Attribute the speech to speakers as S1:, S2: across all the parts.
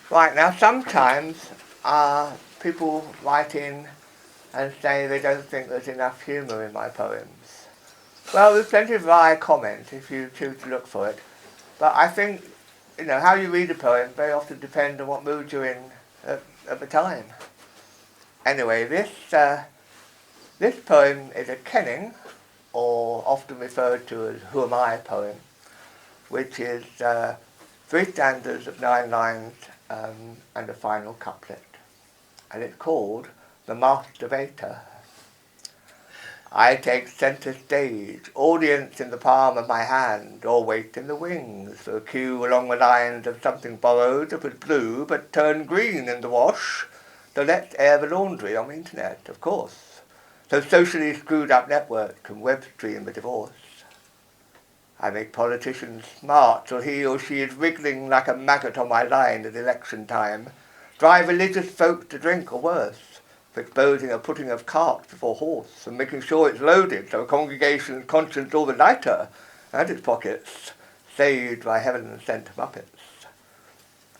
S1: Right, now sometimes people write in and say they don't think there's enough humour in my poems. Well, there's plenty of wry comment if you choose to look for it. But I think, how you read a poem very often depends on what mood you're in at the time. Anyway, this poem is a kenning, or often referred to as Who Am I poem, which is 3 stanzas of 9 lines and a final couplet. And it's called The Masturbator. I take centre stage, audience in the palm of my hand, or wait in the wings for a cue along the lines of something borrowed that was blue but turned green in the wash. So let's air the laundry on the internet, of course. So socially screwed up network can web stream the divorce. I make politicians smart till he or she is wriggling like a maggot on my line at election time. Drive religious folk to drink or worse, for exposing a putting of cart before horse and making sure it's loaded so a congregation's conscience all the lighter and its pockets, saved by heaven-sent muppets.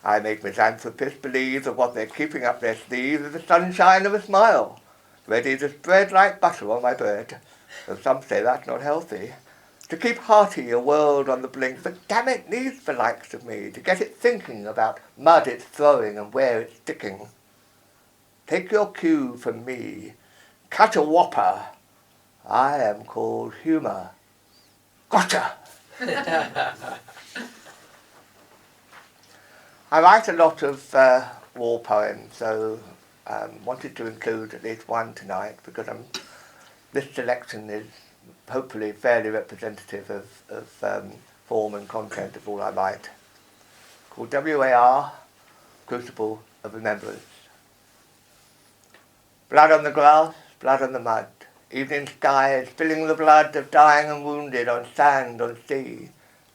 S1: I make misanthropists believe that what they're keeping up their sleeves is the sunshine of a smile, ready to spread like butter on my bread, though some say that's not healthy. To keep hearty a world on the blink that damn it needs the likes of me to get it thinking about mud it's throwing and where it's sticking. Take your cue from me. Cut a whopper. I am called humour. Gotcha! I write a lot of war poems, so wanted to include at least one tonight because this selection is hopefully fairly representative of form and content of all I write. Called WAR, Crucible of Remembrance. Blood on the grass, blood on the mud, evening skies spilling the blood of dying and wounded on sand, on sea,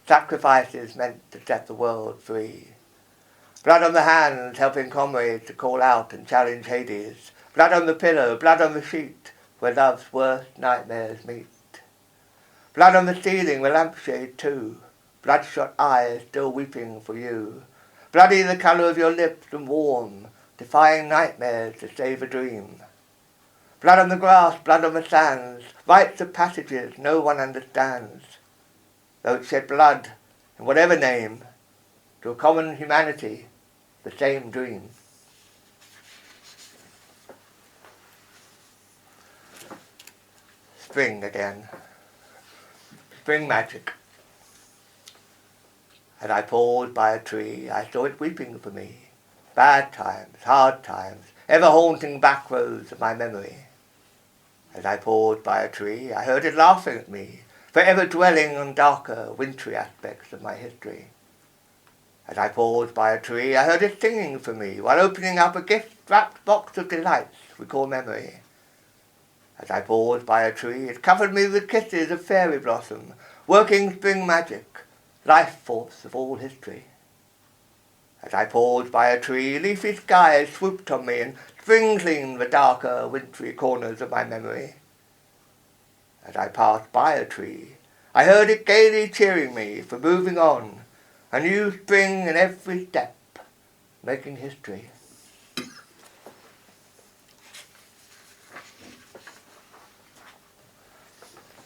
S1: sacrifices meant to set the world free. Blood on the hands, helping comrades to call out and challenge Hades. Blood on the pillow, blood on the sheet, where love's worst nightmares meet. Blood on the ceiling, the lampshade too, bloodshot eyes still weeping for you. Bloody the colour of your lips and warm, defying nightmares to save a dream. Blood on the grass, blood on the sands, rites of passages no one understands. Though it shed blood, in whatever name, to a common humanity, the same dream. Spring again. Spring magic. As I paused by a tree, I saw it weeping for me. Bad times, hard times, ever haunting back roads of my memory. As I paused by a tree, I heard it laughing at me, forever dwelling on darker, wintry aspects of my history. As I paused by a tree, I heard it singing for me, while opening up a gift-wrapped box of delights we call memory. As I paused by a tree, it covered me with kisses of fairy blossom, working spring magic, life force of all history. As I paused by a tree, leafy skies swooped on me and spring cleaned the darker, wintry corners of my memory. As I passed by a tree, I heard it gaily cheering me for moving on, a new spring in every step, making history.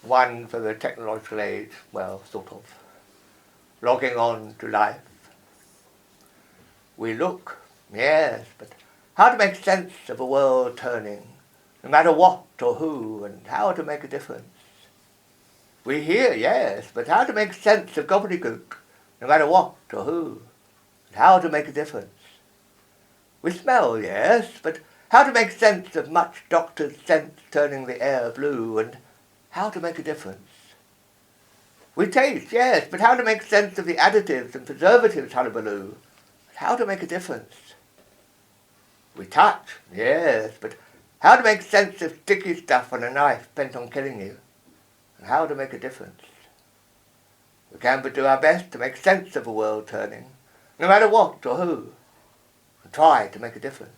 S1: One for the technological age, well, sort of. Logging on to life. We look, yes, but how to make sense of a world turning, no matter what or who, and how to make a difference. We hear, yes, but how to make sense of gobbledygook, no matter what or who, and how to make a difference. We smell, yes, but how to make sense of much doctored scents turning the air blue, and how to make a difference. We taste, yes, but how to make sense of the additives and preservatives hullabaloo, and how to make a difference. We touch, yes, but how to make sense of sticky stuff on a knife bent on killing you, and how to make a difference. We can but do our best to make sense of a world turning, no matter what or who, and try to make a difference.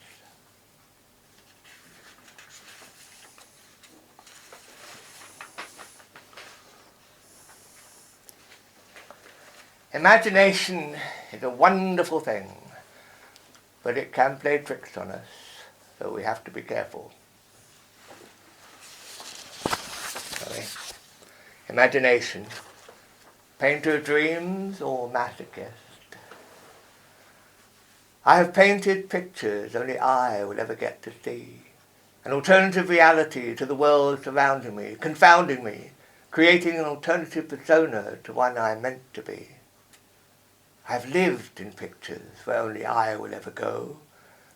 S1: Imagination is a wonderful thing. but it can play tricks on us, so we have to be careful. Sorry. Imagination. Painter of dreams or masochist? I have painted pictures only I will ever get to see. An alternative reality to the world surrounding me, confounding me, creating an alternative persona to one I meant to be. I have lived in pictures where only I will ever go.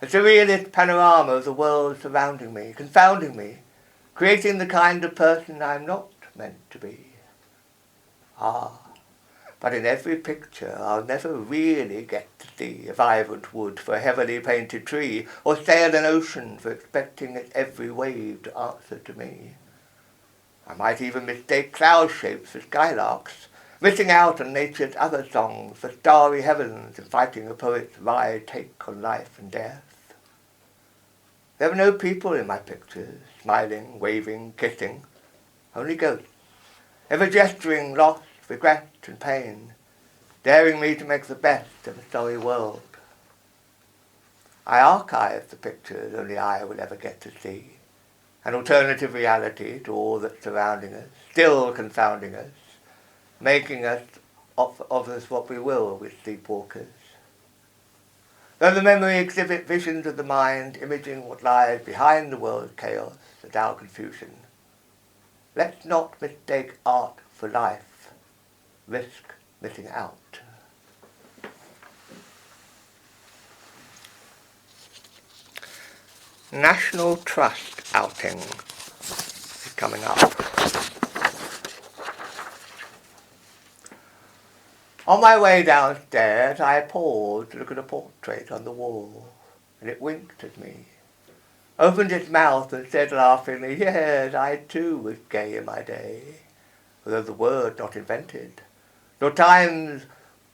S1: A surrealist panorama of the world surrounding me, confounding me, creating the kind of person I am not meant to be. But in every picture I'll never really get to see a vibrant wood for a heavily painted tree, or sail an ocean for expecting its every wave to answer to me. I might even mistake cloud shapes for skylarks, missing out on nature's other songs for starry heavens, inviting a poet's wry take on life and death. There were no people in my pictures, smiling, waving, kissing, only ghosts, ever gesturing loss, regret and pain, daring me to make the best of a sorry world. I archive the pictures only I will ever get to see, an alternative reality to all that's surrounding us, still confounding us, making us of us what we will with sleepwalkers. Though the memory exhibit visions of the mind imaging what lies behind the world's chaos and our confusion, let's not mistake art for life. Risk missing out. National Trust outing is coming up. On my way downstairs, I paused to look at a portrait on the wall, and it winked at me, opened its mouth and said laughingly, "Yes, I too was gay in my day, although the word not invented, nor times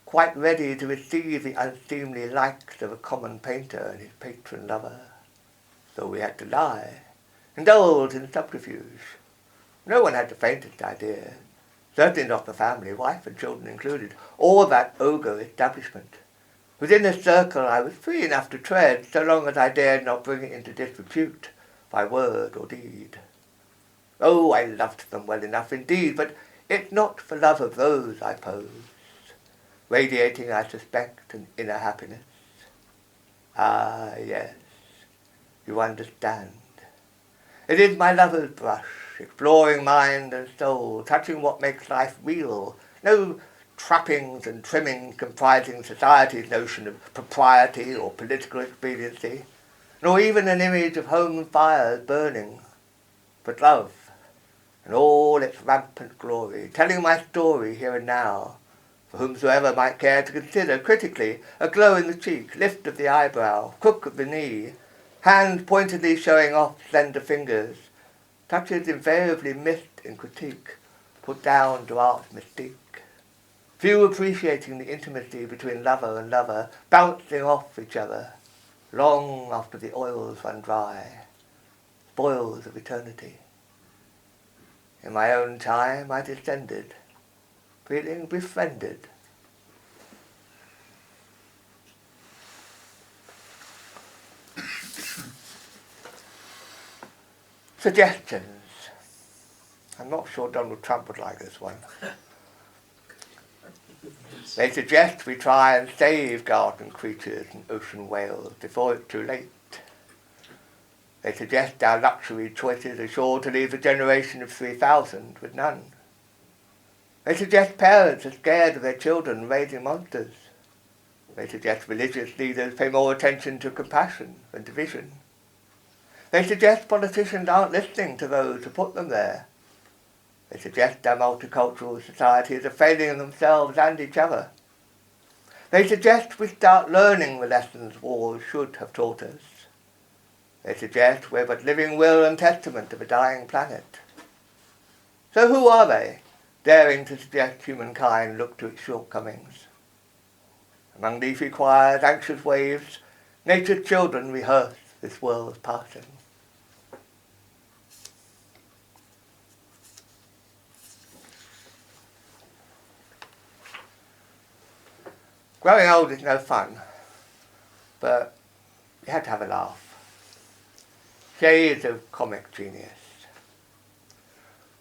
S1: quite ready to receive the unseemly likes of a common painter and his patron lover. So we had to lie, indulge in subterfuge. No one had the faintest idea, certainly not the family, wife and children included, or that ogre establishment. Within the circle I was free enough to tread, so long as I dared not bring it into disrepute by word or deed. Oh, I loved them well enough indeed, but it's not for love of those I posed, radiating, I suspect, an inner happiness. Ah, yes, you understand. It is my lover's brush, exploring mind and soul, touching what makes life real, no trappings and trimmings comprising society's notion of propriety or political expediency, nor even an image of home fires burning, but love, and all its rampant glory, telling my story here and now, for whomsoever might care to consider critically a glow in the cheek, lift of the eyebrow, crook of the knee, hand pointedly showing off slender fingers, touches invariably missed in critique, put down to art's mystique. Few appreciating the intimacy between lover and lover, bouncing off each other, long after the oils run dry, spoils of eternity. In my own time I descended, feeling befriended. Suggestions. I'm not sure Donald Trump would like this one. They suggest we try and save garden creatures and ocean whales before it's too late. They suggest our luxury choices are sure to leave a generation of 3,000 with none. They suggest parents are scared of their children raising monsters. They suggest religious leaders pay more attention to compassion than division. They suggest politicians aren't listening to those who put them there. They suggest our multicultural societies are failing in themselves and each other. They suggest we start learning the lessons wars should have taught us. They suggest we're but living will and testament of a dying planet. So who are they, daring to suggest humankind look to its shortcomings? Among leafy choirs, anxious waves, nature's children rehearse this world's passing. Growing old is no fun, but You had to have a laugh. Shades of comic genius.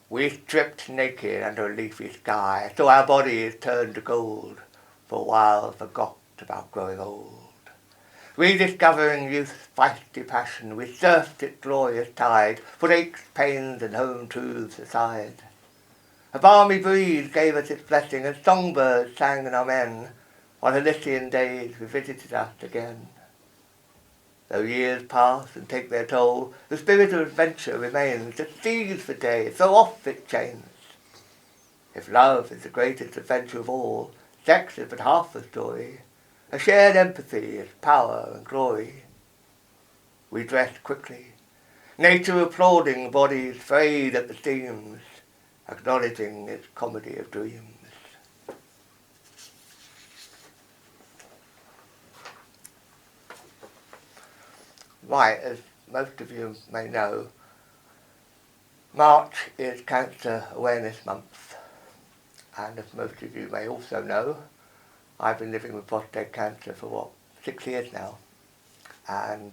S1: We stripped naked under a leafy sky, so our bodies turned to gold, for a while forgot about growing old. Rediscovering youth's feisty passion, we surfed its glorious tide, put aches, pains, and home truths aside. A balmy breeze gave us its blessing, and songbirds sang an amen, while Elysian days revisited us again. Though years pass and take their toll, the spirit of adventure remains, that sees the day, so oft it chains. If love is the greatest adventure of all, sex is but half the story. A shared empathy is power and glory. We dressed quickly, nature applauding bodies frayed at the seams, acknowledging its comedy of dreams. Right, as most of you may know, March is Cancer Awareness Month, and as most of you may also know, I've been living with prostate cancer for 6 years now, and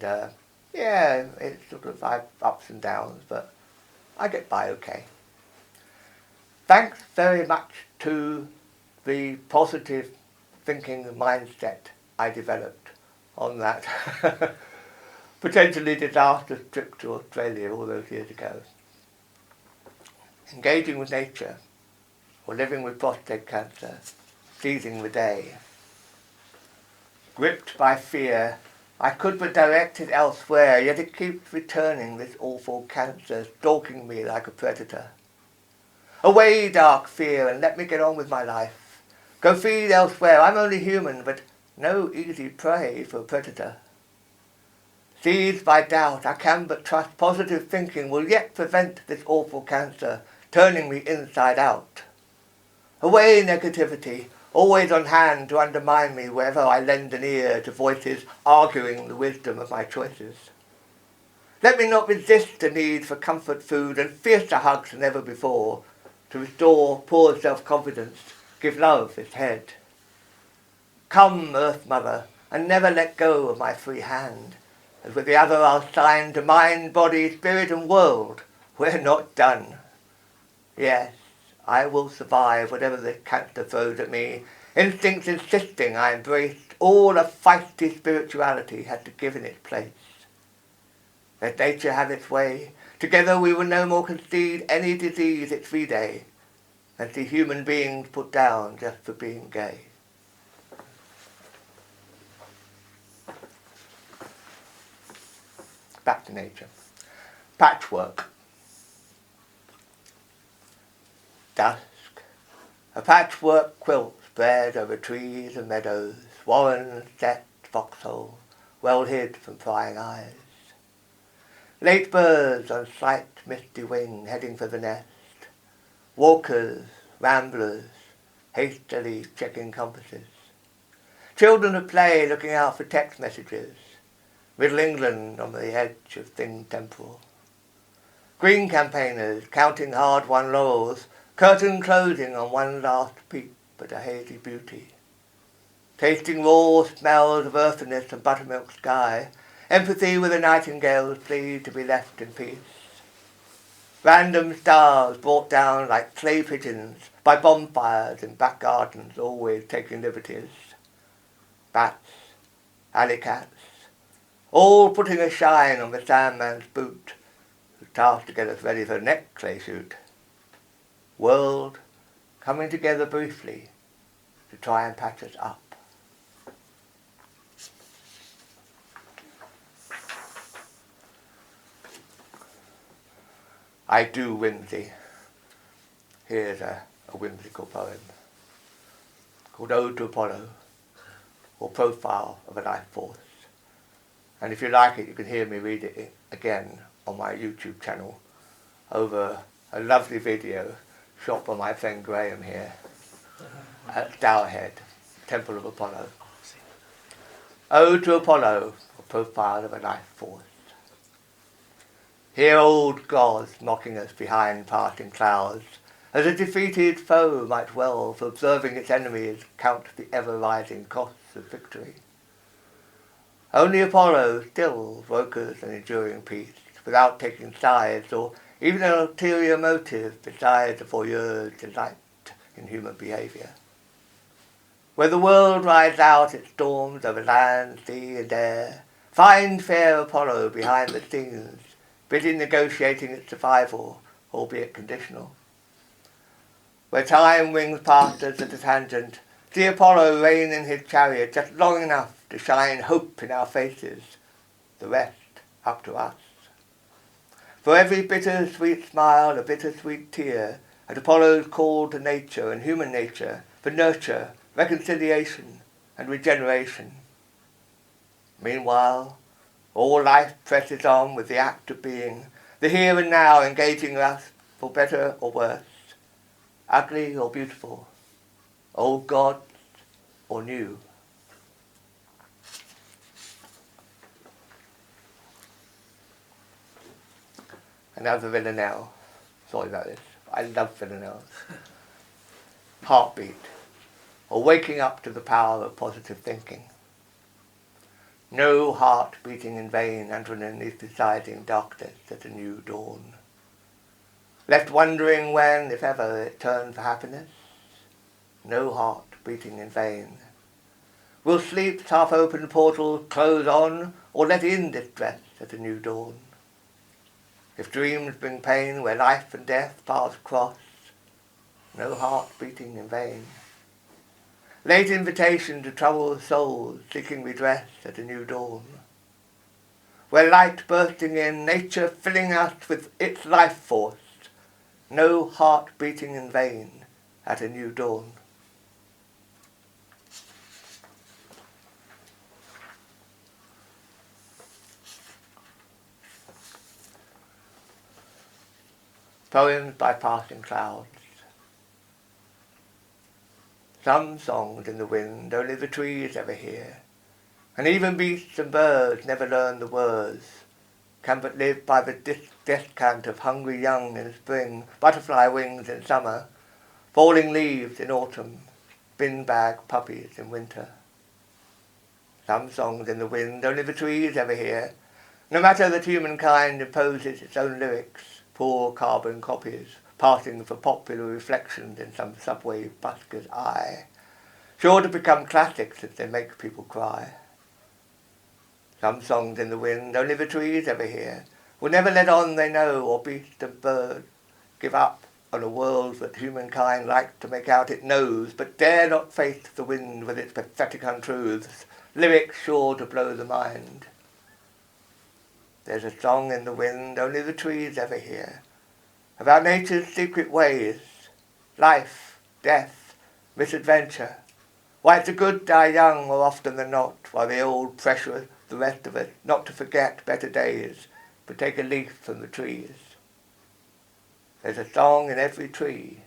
S1: yeah, it's sort of I have ups and downs, but I get by okay. Thanks very much to the positive thinking mindset I developed on that potentially disastrous trip to Australia all those years ago. Engaging with nature, or living with prostate cancer, seizing the day. Gripped by fear, I could but direct it elsewhere, yet it keeps returning, this awful cancer, stalking me like a predator. Away, dark fear, and let me get on with my life. Go feed elsewhere, I'm only human, but no easy prey for a predator. Seized by doubt, I can but trust positive thinking will yet prevent this awful cancer turning me inside out. Away, negativity, always on hand to undermine me wherever I lend an ear to voices arguing the wisdom of my choices. Let me not resist the need for comfort food and fiercer hugs than ever before, to restore poor self-confidence, give love its head. Come, Earth Mother, and never let go of my free hand, as with the other I'll sign to mind, body, spirit and world, we're not done. Yes, I will survive whatever this cancer throws at me, instincts insisting I embraced all a feisty spirituality had to give in its place. Let nature have its way. Together we will no more concede any disease its V-Day, and see human beings put down just for being gay. Back to nature. Patchwork. Dusk. A patchwork quilt spread over trees and meadows, warren, set, foxhole, well hid from prying eyes. Late birds on slight misty wing heading for the nest. Walkers, ramblers, hastily checking compasses. Children at play looking out for text messages. Middle England on the edge of thing temporal. Green campaigners counting hard-won laurels, curtain closing on one last peep at a hazy beauty. Tasting raw smells of earthiness and buttermilk sky, empathy with a nightingale's plea to be left in peace. Random stars brought down like clay pigeons by bonfires in back gardens, always taking liberties. Bats, alley cats, all putting a shine on the Sandman's boot, who's tasked to get us ready for the next clay shoot. World coming together briefly to try and patch us up. I do whimsy. Here's a whimsical poem called Ode to Apollo, or Profile of a Life Force. And if you like it, you can hear me read it again on my YouTube channel over a lovely video shot by my friend Graham here at Towerhead, Temple of Apollo. Ode to Apollo, or Profile of a Life Force. Hear old gods mocking us behind passing clouds, as a defeated foe might well, for observing its enemies, count the ever-rising costs of victory. Only Apollo still brokers an enduring peace, without taking sides or even an ulterior motive besides the voyeur's delight in human behaviour. Where the world rides out its storms over land, sea and air, find fair Apollo behind the scenes, busy negotiating its survival, albeit conditional. Where time wings past us at a tangent, see Apollo rein in his chariot just long enough to shine hope in our faces, the rest up to us. For every bitter-sweet smile, a bitter-sweet tear, at Apollo's call to nature and human nature for nurture, reconciliation and regeneration. Meanwhile, all life presses on with the act of being, the here and now engaging us for better or worse, ugly or beautiful, old gods or new. Another villanelle. Sorry about this. I love villanelles. Heartbeat, or waking up to the power of positive thinking. No heart beating in vain under an anaesthetizing darkness at a new dawn. Left wondering when, if ever, it turned for happiness. No heart beating in vain. Will sleep's half-open portal close on, or let in distress at a new dawn? If dreams bring pain where life and death paths cross, no heart beating in vain. Late invitation to troubled souls seeking redress at a new dawn. Where light bursting in, nature filling us with its life force, no heart beating in vain at a new dawn. Poems by Passing Clouds. Some songs in the wind only the trees ever hear, and even beasts and birds never learn the words, can but live by the descant of hungry young in spring, butterfly wings in summer, falling leaves in autumn, bin-bag puppies in winter. Some songs in the wind only the trees ever hear, no matter that humankind imposes its own lyrics, poor carbon copies, passing for popular reflections in some subway busker's eye, sure to become classics if they make people cry. Some songs in the wind only the trees ever hear, will never let on they know, or beast and bird give up on a world that humankind likes to make out it knows, but dare not face the wind with its pathetic untruths, lyrics sure to blow the mind. There's a song in the wind only the trees ever hear, about nature's secret ways, life, death, misadventure, why it's a good die young more often than not, while the old pressure the rest of us not to forget better days, but take a leaf from the trees. There's a song in every tree,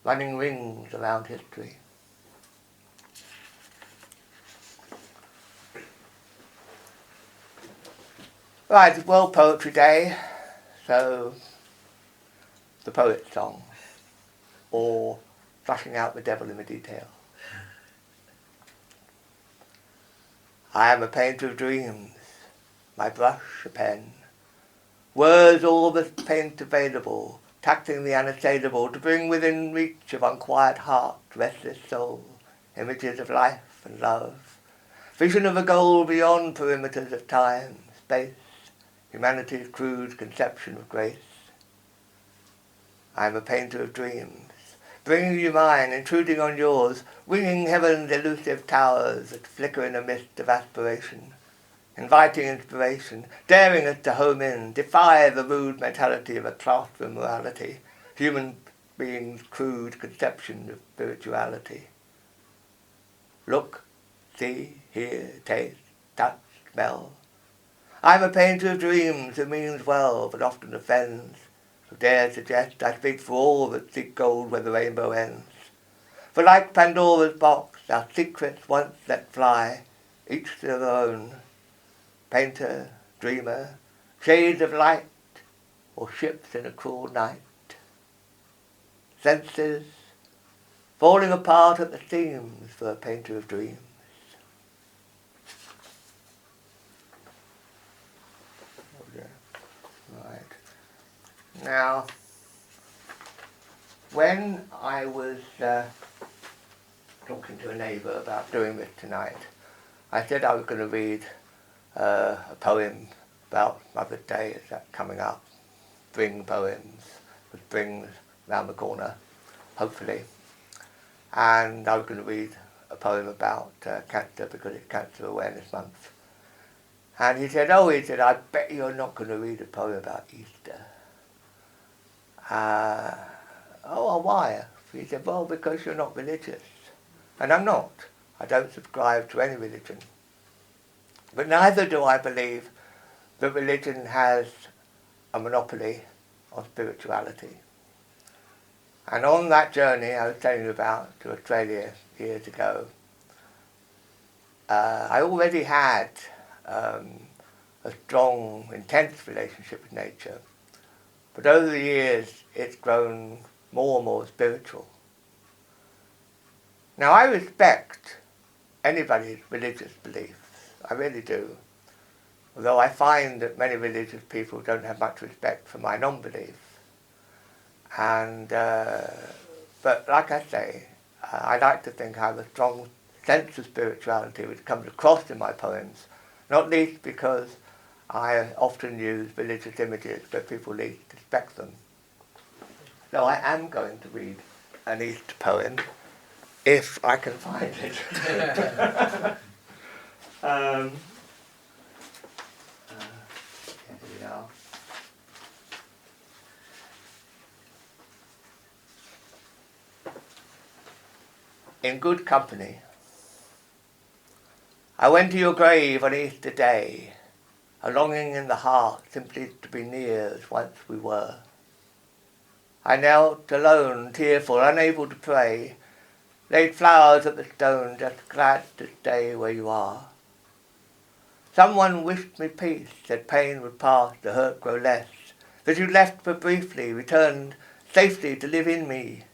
S1: running rings around history. Right, it's World Poetry Day, so the poet's song, or flushing out the devil in the detail. I am a painter of dreams, my brush a pen, words all the paint available, taxing the unassailable to bring within reach of unquiet heart, restless soul, images of life and love, vision of a goal beyond perimeters of time, space, humanity's crude conception of grace. I am a painter of dreams, bringing you mine, intruding on yours, winging heaven's elusive towers that flicker in a mist of aspiration, inviting inspiration, daring us to home in, defy the rude mentality of a classroom morality, human beings' crude conception of spirituality. Look, see, hear, taste, touch, smell. I am a painter of dreams who means well, but often offends, who dare suggest I speak for all that seek gold where the rainbow ends. For like Pandora's box, our secrets once let fly, each to their own. Painter, dreamer, shades of light, or ships in a cruel night. Senses, falling apart at the seams for a painter of dreams. Now, when I was talking to a neighbour about doing this tonight, I said I was going to read a poem about Mother's Day. Is that coming up? Spring poems, with springs round the corner, hopefully. And I was going to read a poem about cancer because it's Cancer Awareness Month. And he said, I bet you're not going to read a poem about Easter. Why? He said, well, because you're not religious. And I'm not. I don't subscribe to any religion. But neither do I believe that religion has a monopoly on spirituality. And on that journey I was telling you about to Australia years ago, I already had a strong, intense relationship with nature. But over the years it's grown more and more spiritual. Now I respect anybody's religious beliefs, I really do. Although I find that many religious people don't have much respect for my non-belief. And, but like I say, I like to think I have a strong sense of spirituality which comes across in my poems, not least because I often use religious images but people least respect them. So I am going to read an Easter poem, if I can find it. Here we are. In good company. I went to your grave on Easter Day, a longing in the heart simply to be near as once we were. I knelt alone, tearful, unable to pray, laid flowers at the stone, just glad to stay where you are. Someone wished me peace, said pain would pass, the hurt grow less, that you left but briefly, returned safely to live in me.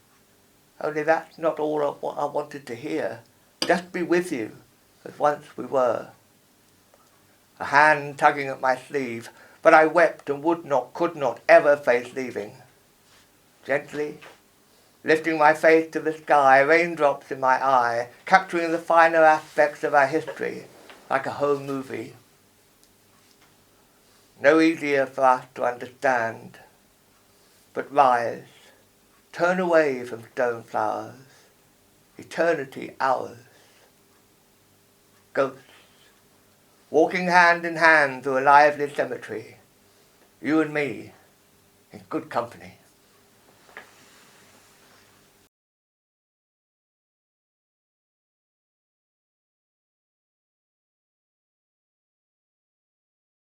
S1: Only that's not all what I wanted to hear, just be with you, as once we were. A hand tugging at my sleeve, but I wept and would not, could not ever face leaving. Gently, lifting my face to the sky, raindrops in my eye, capturing the finer aspects of our history, like a home movie. No easier for us to understand, but rise, turn away from stone flowers, eternity ours. Ghosts, walking hand in hand through a lively cemetery, you and me, in good company.